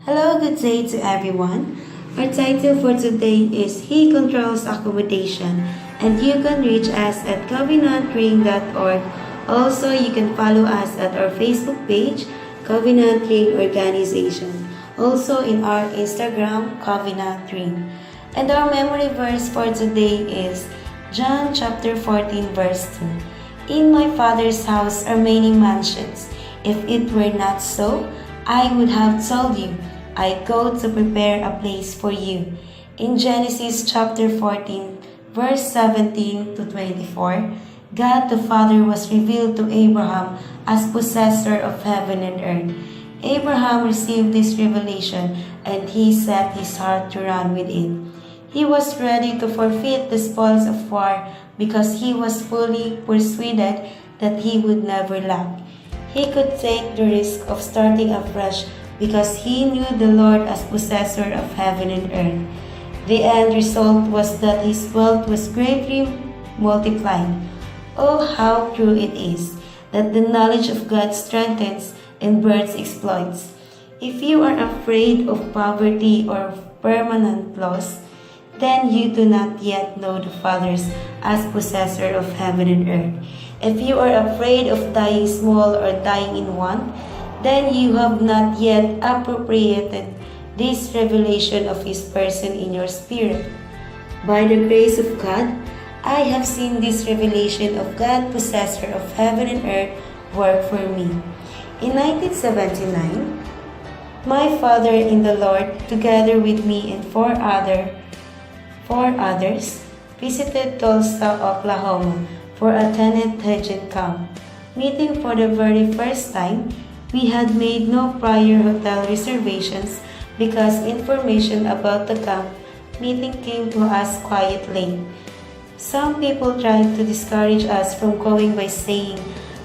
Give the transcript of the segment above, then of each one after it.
Hello, good day to everyone. Our title for today is He Controls Accommodation, and you can reach us at covenantring.org. Also, you can follow us at our Facebook page, Covenant Ring Organization. Also in our Instagram, Covenant Ring. And our memory verse for today is John chapter 14 verse 2. In my Father's house are many mansions. If it were not so, I would have told you, I go to prepare a place for you. In Genesis chapter 14, verse 17 to 24, God the Father was revealed to Abraham as possessor of heaven and earth. Abraham received this revelation and he set his heart to run with it. He was ready to forfeit the spoils of war because he was fully persuaded that he would never lack. He could take the risk of starting afresh because he knew the Lord as possessor of heaven and earth. The end result was that his wealth was greatly multiplied. Oh, how true it is that the knowledge of God strengthens and births exploits. If you are afraid of poverty or permanent loss, then you do not yet know the Father as possessor of heaven and earth. If you are afraid of dying small or dying in want, then you have not yet appropriated this revelation of His person in your spirit. By the grace of God, I have seen this revelation of God, possessor of heaven and earth, work for me. In 1979, my father in the Lord, together with me and four others, visited Tulsa, Oklahoma for a tenant Hagin camp. Meeting for the very first time, we had made no prior hotel reservations because information about the camp meeting came to us quite late. Some people tried to discourage us from going by saying,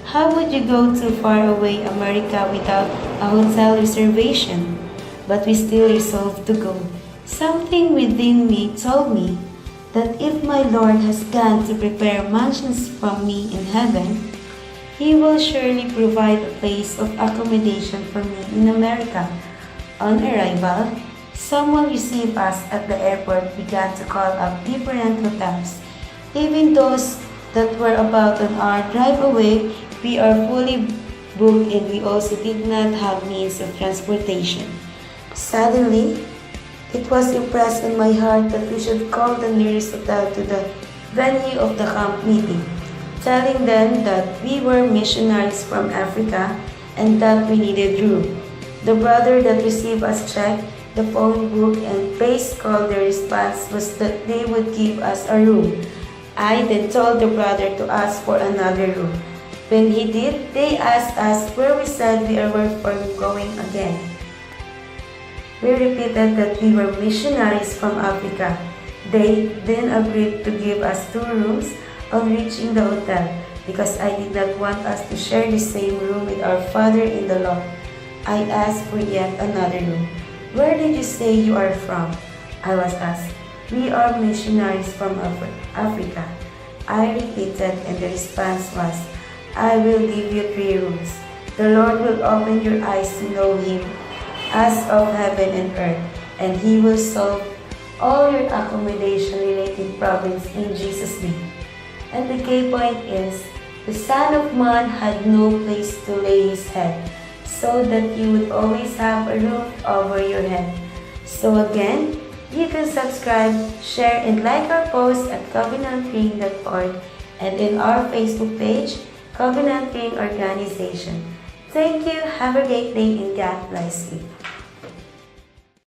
"How would you go to far away America without a hotel reservation?" But we still resolved to go. Something within me told me that if my Lord has gone to prepare mansions for me in heaven, He will surely provide a place of accommodation for me in America. On arrival, someone received us at the airport began to call up different hotels. Even those that were about an hour drive away, we are fully booked and we also did not have means of transportation. Suddenly, it was impressed in my heart that we should call the nearest hotel to the venue of the camp meeting, telling them that we were missionaries from Africa and that we needed room. The brother that received us checked the phone book and placed call. The response was that they would give us a room. I then told the brother to ask for another room. When he did, they asked us where we said we were going again. We repeated that we were missionaries from Africa. They then agreed to give us 2 rooms on reaching the hotel because I did not want us to share the same room with our father in the Lord. I asked for yet another room. Where did you say you are from? I was asked. We are missionaries from Africa. I repeated and the response was, I will give you 3 rooms. The Lord will open your eyes to know Him as of heaven and earth, and He will solve all your accommodation-related problems in Jesus' name. And the key point is, the Son of Man had no place to lay His head, so that you would always have a roof over your head. So again, you can subscribe, share, and like our posts at covenantring.org and in our Facebook page, Covenant Ring Organization. Thank you, have a great day, and God bless you.